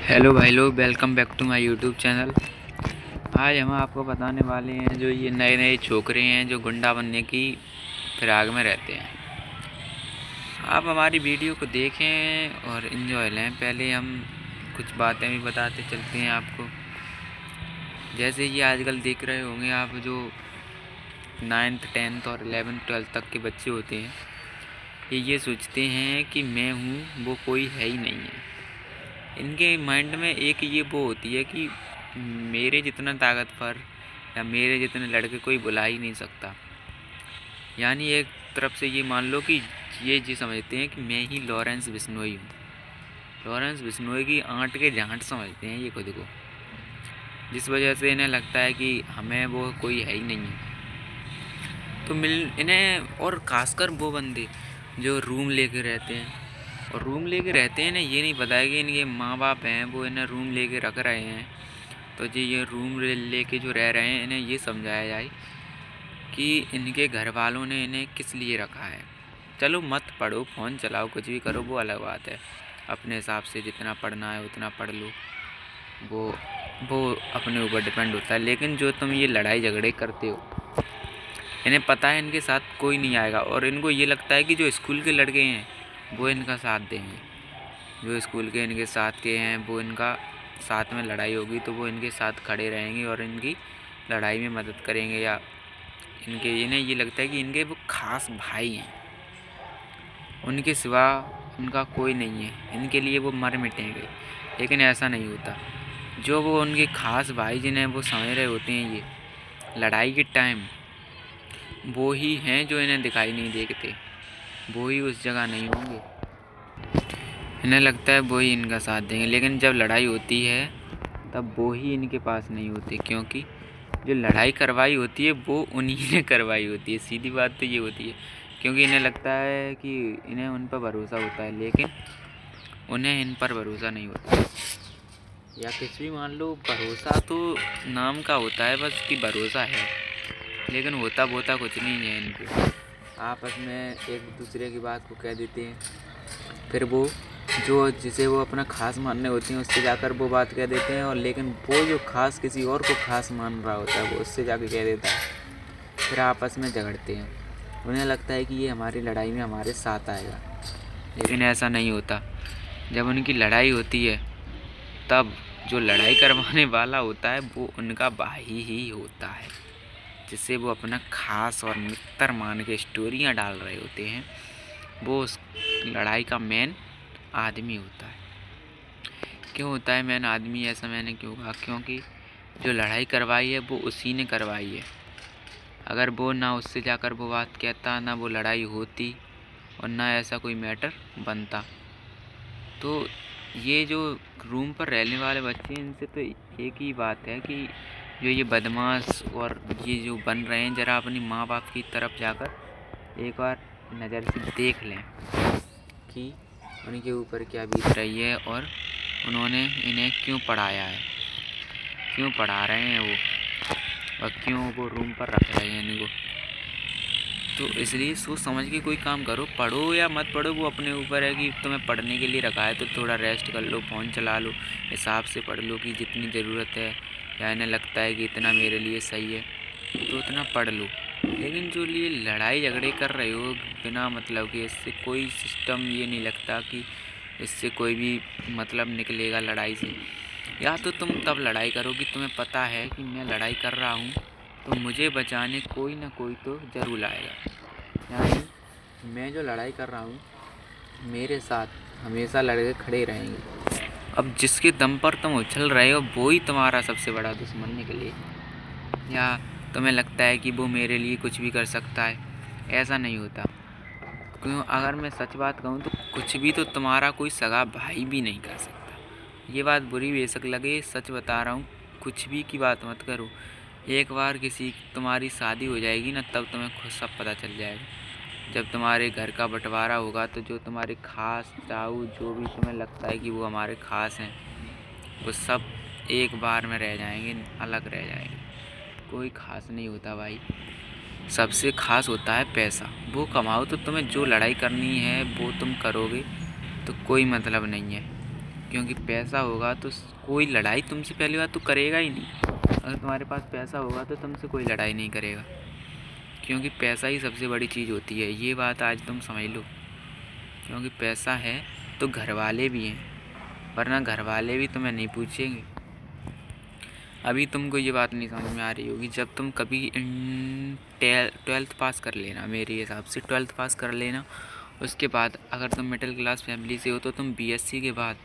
Hello भाई लोग, welcome back to my YouTube channel. आज हम आपको बताने वाले हैं जो ये नए नए छोकरे हैं जो गुंडा बनने की फिराक में रहते हैं। आप हमारी वीडियो को देखें और इन्जॉय लें। पहले हम कुछ बातें भी बताते चलते हैं आपको। जैसे ये आजकल देख रहे होंगे आप, जो 9th 10th और 11th 12th तक के बच्चे होते हैं, ये सोचते हैं कि मैं हूँ, वो कोई है ही नहीं है। इनके माइंड में एक ये वो होती है कि मेरे जितना ताकतवर या मेरे जितने लड़के कोई बुला ही नहीं सकता। यानी एक तरफ से ये मान लो कि ये समझते हैं कि मैं ही लॉरेंस बिश्नोई हूँ। लॉरेंस बिश्नोई की आंट के झांट समझते हैं ये खुद को, जिस वजह से इन्हें लगता है कि हमें वो कोई है ही नहीं है। तो इन्हें, और खासकर वो बंदे जो रूम लेके रहते हैं, और रूम लेके रहते हैं, इन्हें ये नहीं पता है कि इनके माँ बाप हैं वो इन्हें रूम लेके रख रहे हैं। तो जी ये रूम लेके जो रह रहे हैं, इन्हें ये समझाया जाए कि इनके घर वालों ने इन्हें किस लिए रखा है। चलो मत पढ़ो, फ़ोन चलाओ, कुछ भी करो, वो अलग बात है। अपने हिसाब से जितना पढ़ना है उतना पढ़ लो, वो अपने ऊपर डिपेंड होता है। लेकिन जो तुम ये लड़ाई झगड़े करते हो, इन्हें पता है इनके साथ कोई नहीं आएगा, और इनको ये लगता है कि जो स्कूल के लड़के हैं वो इनका साथ देंगे। जो स्कूल के इनके साथ के हैं वो इनका साथ में लड़ाई होगी तो वो इनके साथ खड़े रहेंगे और इनकी लड़ाई में मदद करेंगे। या इन्हें ये लगता है कि इनके वो खास भाई हैं, उनके सिवा उनका कोई नहीं है, इनके लिए वो मर मिटेंगे। लेकिन ऐसा नहीं होता। जो वो उनके खास भाई जिन्हें वो समझ रहे होते हैं ये लड़ाई के टाइम, वो ही हैं जो इन्हें दिखाई नहीं देते। वो ही उस जगह नहीं होंगे। इन्हें लगता है वो ही इनका साथ देंगे, लेकिन जब लड़ाई होती है तब वो ही इनके पास नहीं होते, क्योंकि जो लड़ाई करवाई होती है वो उन्हीं ने करवाई होती है। सीधी बात तो ये होती है, क्योंकि इन्हें लगता है कि इन्हें उन पर भरोसा होता है, लेकिन उन्हें इन पर भरोसा नहीं होता। या कुछ भी मान लो, भरोसा तो नाम का होता है बस कि भरोसा है, लेकिन होता बोता कुछ नहीं है। इनके आपस में एक दूसरे की बात को कह देते हैं, फिर वो जो जिसे वो अपना खास मानने होती हैं उससे जाकर वो बात कह देते हैं, और लेकिन वो जो खास किसी और को खास मान रहा होता है वो उससे जाकर कह देता है। फिर आपस में झगड़ते हैं। उन्हें लगता है कि ये हमारी लड़ाई में हमारे साथ आएगा, लेकिन ऐसा नहीं होता। जब उनकी लड़ाई होती है तब जो लड़ाई करवाने वाला होता है वो उनका भाई ही होता है, जिससे वो अपना खास और मित्र मान के स्टोरियाँ डाल रहे होते हैं। वो उस लड़ाई का मेन आदमी होता है। क्यों होता है मेन आदमी? ऐसा मैंने क्यों कहा? क्योंकि जो लड़ाई करवाई है वो उसी ने करवाई है। अगर वो ना उससे जाकर वो बात कहता, ना वो लड़ाई होती, और ना ऐसा कोई मैटर बनता। तो ये जो रूम पर रहने वाले बच्चे हैं, इनसे तो एक ही बात है कि जो ये बदमाश और ये जो बन रहे हैं, ज़रा अपनी माँ बाप की तरफ जाकर एक बार नज़र से देख लें कि उनके ऊपर क्या बीत रही है, और उन्होंने इन्हें क्यों पढ़ाया है, क्यों पढ़ा रहे हैं वो, और क्यों वो रूम पर रख रहे हैं इनको। तो इसलिए सोच समझ के कोई काम करो। पढ़ो या मत पढ़ो वो अपने ऊपर है कि तुम्हें पढ़ने के लिए रखा है तो थोड़ा रेस्ट कर लो, फ़ोन चला लो, हिसाब से पढ़ लो कि जितनी ज़रूरत है, या इन्हें लगता है कि इतना मेरे लिए सही है तो उतना पढ़ लो। लेकिन जो लिए लड़ाई झगड़े कर रहे हो बिना मतलब कि, इससे कोई सिस्टम ये नहीं लगता कि इससे कोई भी मतलब निकलेगा लड़ाई से। या तो तुम तब लड़ाई करो कि तुम्हें पता है कि मैं लड़ाई कर रहा हूँ तो मुझे बचाने कोई ना कोई तो ज़रूर आएगा। यानी मैं जो लड़ाई कर रहा हूँ मेरे साथ हमेशा लड़के खड़े रहेंगे। अब जिसके दम पर तुम उछल रहे हो वो ही तुम्हारा सबसे बड़ा दुश्मन निकले, या तुम्हें लगता है कि वो मेरे लिए कुछ भी कर सकता है, ऐसा नहीं होता। क्यों? अगर मैं सच बात कहूँ तो कुछ भी तो तुम्हारा कोई सगा भाई भी नहीं कर सकता। ये बात बुरी बेशक लगे, सच बता रहा हूँ। कुछ भी की बात मत करो। एक बार किसी तुम्हारी शादी हो जाएगी ना, तब तुम्हें खुद सब पता चल जाएगा। जब तुम्हारे घर का बंटवारा होगा तो जो तुम्हारे खास चाऊ जो भी तुम्हें लगता है कि वो हमारे खास हैं, वो सब एक बार में रह जाएंगे, अलग रह जाएंगे। कोई खास नहीं होता भाई। सबसे खास होता है पैसा। वो कमाओ तो तुम्हें जो लड़ाई करनी है वो तुम करोगे, तो कोई मतलब नहीं है। क्योंकि पैसा होगा तो कोई लड़ाई तुमसे पहली बात तो करेगा ही नहीं। अगर तुम्हारे पास पैसा होगा तो तुमसे कोई लड़ाई नहीं करेगा, क्योंकि पैसा ही सबसे बड़ी चीज़ होती है। ये बात आज तुम समझ लो, क्योंकि पैसा है तो घर वाले भी हैं, वरना घर वाले भी तुम्हें नहीं पूछेंगे। अभी तुमको ये बात नहीं समझ में आ रही होगी। जब तुम कभी 12th पास कर लेना, मेरे हिसाब से 12th पास कर लेना, उसके बाद अगर तुम मिडिल क्लास फैमिली से हो तो तुम BSc के बाद,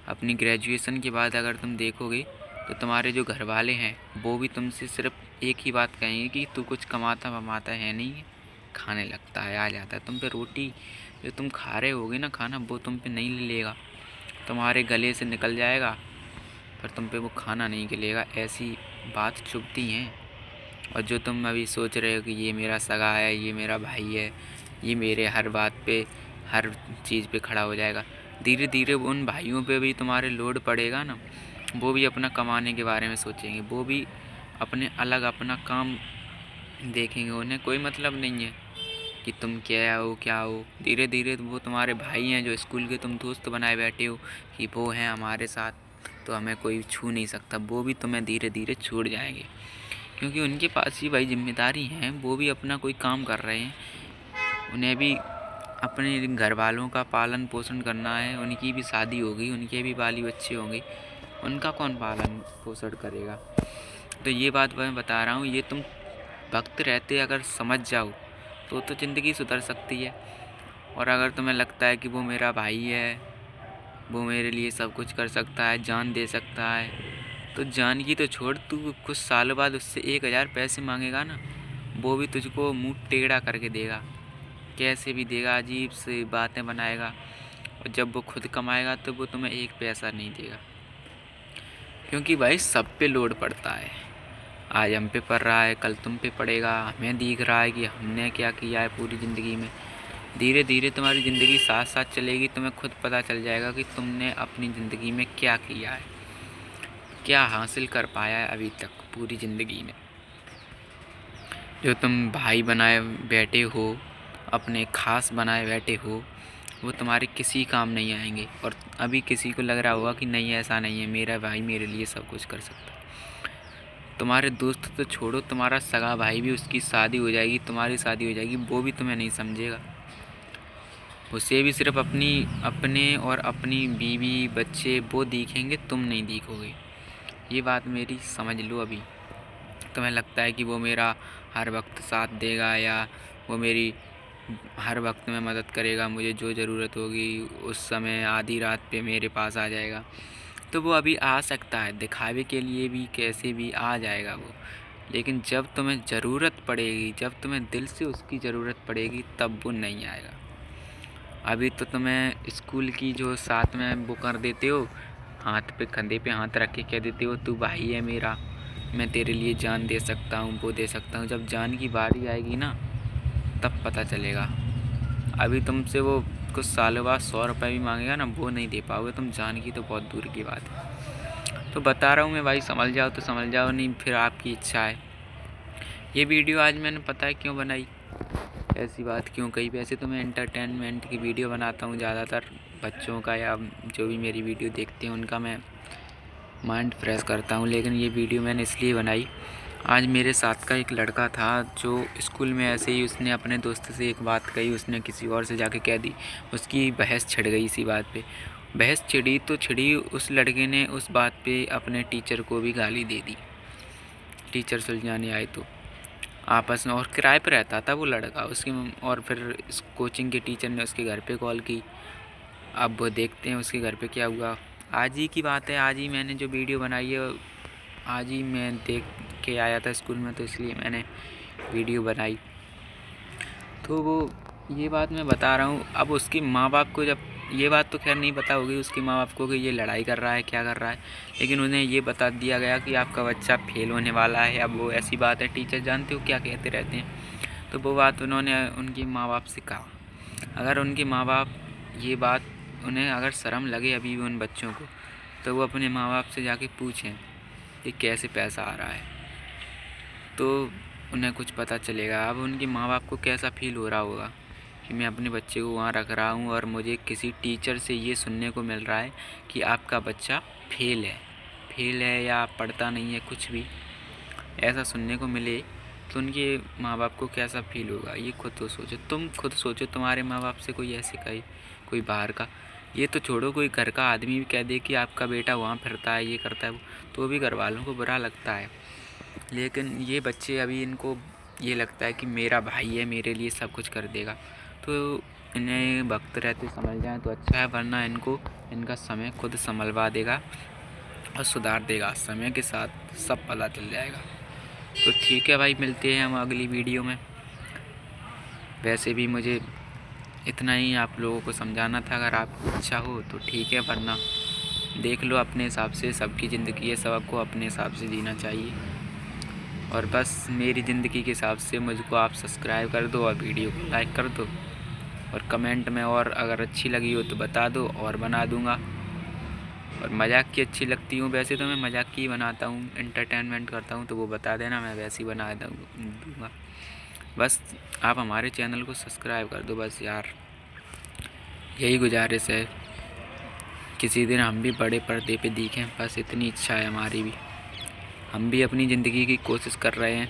अपनी ग्रेजुएशन के बाद अगर तुम देखोगे तो तुम्हारे जो घर वाले हैं वो भी तुमसे सिर्फ एक ही बात कहेंगे कि तू कुछ कमाता वमाता है नहीं, खाने लगता है, आ जाता है। तुम पे रोटी जो तुम खा रहे होगे ना खाना, वो तुम पे नहीं लेगा, तुम्हारे गले से निकल जाएगा, पर तुम पे वो खाना नहीं गिलेगा। ऐसी बात चुभती हैं। और जो तुम अभी सोच रहे हो कि ये मेरा सगा है, ये मेरा भाई है, ये मेरे हर बात पे, हर चीज़ पे खड़ा हो जाएगा, धीरे धीरे उन भाइयों पे भी तुम्हारे लोड पड़ेगा ना। वो भी अपना कमाने के बारे में सोचेंगे, वो भी अपने अलग अपना काम देखेंगे। उन्हें कोई मतलब नहीं है कि तुम क्या हो क्या हो। धीरे धीरे वो तुम्हारे भाई हैं जो स्कूल के तुम दोस्त बनाए बैठे हो कि वो हैं हमारे साथ तो हमें कोई छू नहीं सकता, वो भी तुम्हें धीरे धीरे छोड़ जाएंगे, क्योंकि उनके पास ही भाई जिम्मेदारी हैं। वो भी अपना कोई काम कर रहे हैं, उन्हें भी अपने घर वालों का पालन पोषण करना है। उनकी भी शादी होगी, उनके भी बाली बच्चे होंगे, उनका कौन पालन पोषण करेगा। तो ये बात मैं बता रहा हूँ, ये तुम वक्त रहते अगर समझ जाओ तो ज़िंदगी सुधर सकती है। और अगर तुम्हें लगता है कि वो मेरा भाई है, वो मेरे लिए सब कुछ कर सकता है, जान दे सकता है, तो जान की तो छोड़, तू कुछ सालों बाद उससे 1000 पैसे मांगेगा ना, वो भी तुझको मुंह टेढ़ा करके देगा, कैसे भी देगा, अजीब सी बातें बनाएगा। और जब वो खुद कमाएगा तो वो तुम्हें 1 पैसा नहीं देगा, क्योंकि भाई सब पे लोड पड़ता है। आज हम पे पड़ रहा है, कल तुम पे पड़ेगा। हमें दिख रहा है कि हमने क्या किया है पूरी ज़िंदगी में। धीरे धीरे तुम्हारी ज़िंदगी साथ साथ चलेगी, तुम्हें खुद पता चल जाएगा कि तुमने अपनी ज़िंदगी में क्या किया है, क्या हासिल कर पाया है अभी तक पूरी ज़िंदगी में। जो तुम भाई बनाए बैठे हो, अपने खास बनाए बैठे हो, वो तुम्हारे किसी काम नहीं आएंगे। और अभी किसी को लग रहा होगा कि नहीं, ऐसा नहीं है, मेरा भाई मेरे लिए सब कुछ कर सकता है। तुम्हारे दोस्त तो छोड़ो, तुम्हारा सगा भाई भी, उसकी शादी हो जाएगी, तुम्हारी शादी हो जाएगी, वो भी तुम्हें नहीं समझेगा। उसे भी सिर्फ अपने और अपनी बीवी बच्चे वो दिखेंगे, तुम नहीं दिखोगे। ये बात मेरी समझ लो। अभी तुम्हें लगता है कि वो मेरा हर वक्त साथ देगा, या वो मेरी हर वक्त में मदद करेगा, मुझे जो ज़रूरत होगी उस समय आधी रात पे मेरे पास आ जाएगा, तो वो अभी आ सकता है, दिखावे के लिए भी कैसे भी आ जाएगा वो। लेकिन जब तुम्हें ज़रूरत पड़ेगी, जब तुम्हें दिल से उसकी ज़रूरत पड़ेगी, तब वो नहीं आएगा। अभी तो तुम्हें स्कूल की जो साथ में वो कर देते हो, हाथ पे, कंधे पे हाथ रख के कह देते हो तू भाई है मेरा, मैं तेरे लिए जान दे सकता हूँ, वो दे सकता हूँ। जब जान की बारी आएगी ना, तब पता चलेगा। अभी तुमसे वो कुछ सालों बाद 100 रुपये भी मांगेगा ना, वो नहीं दे पाओगे तुम, जान की तो बहुत दूर की बात है। तो बता रहा हूँ मैं भाई, समझ जाओ तो समझ जाओ, नहीं फिर आपकी इच्छा है। ये वीडियो आज मैंने पता है क्यों बनाई, ऐसी बात क्यों कही। वैसे तो मैं एंटरटेनमेंट की वीडियो बनाता हूँ ज़्यादातर, बच्चों का या जो भी मेरी वीडियो देखते हैं उनका मैं माइंड फ्रेश करता हूँ, लेकिन ये वीडियो मैंने इसलिए बनाई। आज मेरे साथ का एक लड़का था जो स्कूल में ऐसे ही उसने अपने दोस्त से एक बात कही, उसने किसी और से जाके कह दी, उसकी बहस छिड़ गई इसी बात पे। बहस छिड़ी तो छिड़ी, उस लड़के ने उस बात पे अपने टीचर को भी गाली दे दी। टीचर सुलझाने आए तो आपस में, और किराए पे रहता था वो लड़का उसकी, और फिर इस कोचिंग के टीचर ने उसके घर पे कॉल की। अब वो देखते हैं उसके घर पे क्या हुआ। आज ही की बात है, आज ही मैंने जो वीडियो बनाई है, आज ही मैं देख के आया था स्कूल में, तो इसलिए मैंने वीडियो बनाई। तो वो ये बात मैं बता रहा हूँ। अब उसके माँ बाप को, जब ये बात तो खैर नहीं पता होगी उसके माँ बाप को कि ये लड़ाई कर रहा है, क्या कर रहा है, लेकिन उन्हें ये बता दिया गया कि आपका बच्चा फेल होने वाला है। अब वो ऐसी बात है, टीचर जानते हो क्या कहते रहते हैं, तो वो बात उन्होंने उनके माँ बाप से कहा। अगर उनके माँ बाप ये बात, उन्हें अगर शर्म लगे अभी भी उन बच्चों को, तो वो अपने माँ बाप से जाके पूछें कि कैसे पैसा आ रहा है, तो उन्हें कुछ पता चलेगा। अब उनके माँ बाप को कैसा फील हो रहा होगा कि मैं अपने बच्चे को वहाँ रख रहा हूँ और मुझे किसी टीचर से ये सुनने को मिल रहा है कि आपका बच्चा फेल है या पढ़ता नहीं है, कुछ भी ऐसा सुनने को मिले तो उनके माँ बाप को कैसा फील होगा, ये खुद तो सोचो। तुम खुद सोचो, तुम्हारे माँ बाप से कोई ऐसे कहे, कोई बाहर का, ये तो छोड़ो, कोई घर का आदमी भी कह दे कि आपका बेटा वहाँ फिरता है, ये करता है, तो भी घर वालों को बुरा लगता है। लेकिन ये बच्चे अभी इनको ये लगता है कि मेरा भाई है, मेरे लिए सब कुछ कर देगा, तो इन्हें वक्त रहते समझ जाएं तो अच्छा है, वरना इनको इनका समय खुद संभलवा देगा और सुधार देगा। समय के साथ सब पता चल जाएगा। तो ठीक है भाई, मिलते हैं हम अगली वीडियो में। वैसे भी मुझे इतना ही आप लोगों को समझाना था, अगर आपको इच्छा हो तो ठीक है, वरना देख लो अपने हिसाब से। सबकी ज़िंदगी है, सबको अपने हिसाब से जीना चाहिए। और बस मेरी ज़िंदगी के हिसाब से मुझको आप सब्सक्राइब कर दो और वीडियो को लाइक कर दो, और कमेंट में और अगर अच्छी लगी हो तो बता दो और बना दूँगा। और मजाक की अच्छी लगती हूँ, वैसे तो मैं मजाक की बनाता हूँ, एंटरटेनमेंट करता हूँ, तो वो बता देना, मैं वैसे ही बना दूँगा। बस आप हमारे चैनल को सब्सक्राइब कर दो, बस यार यही गुजारिश है। किसी दिन हम भी बड़े पर्दे पे दिखें, बस इतनी इच्छा है हमारी भी। हम भी अपनी ज़िंदगी की कोशिश कर रहे हैं,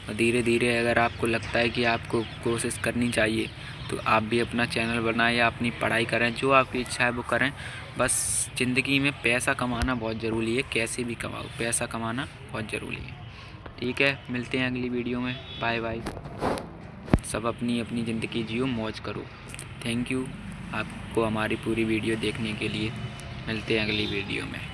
और धीरे धीरे अगर आपको लगता है कि आपको कोशिश करनी चाहिए तो आप भी अपना चैनल बनाएं या अपनी पढ़ाई करें, जो आपकी इच्छा है वो करें। बस ज़िंदगी में पैसा कमाना बहुत ज़रूरी है, कैसे भी कमाओ, पैसा कमाना बहुत ज़रूरी है। ठीक है, मिलते हैं अगली वीडियो में। Bye bye. सब अपनी अपनी ज़िंदगी जियो, मौज करो। थैंक यू आपको हमारी पूरी वीडियो देखने के लिए। मिलते हैं अगली वीडियो में।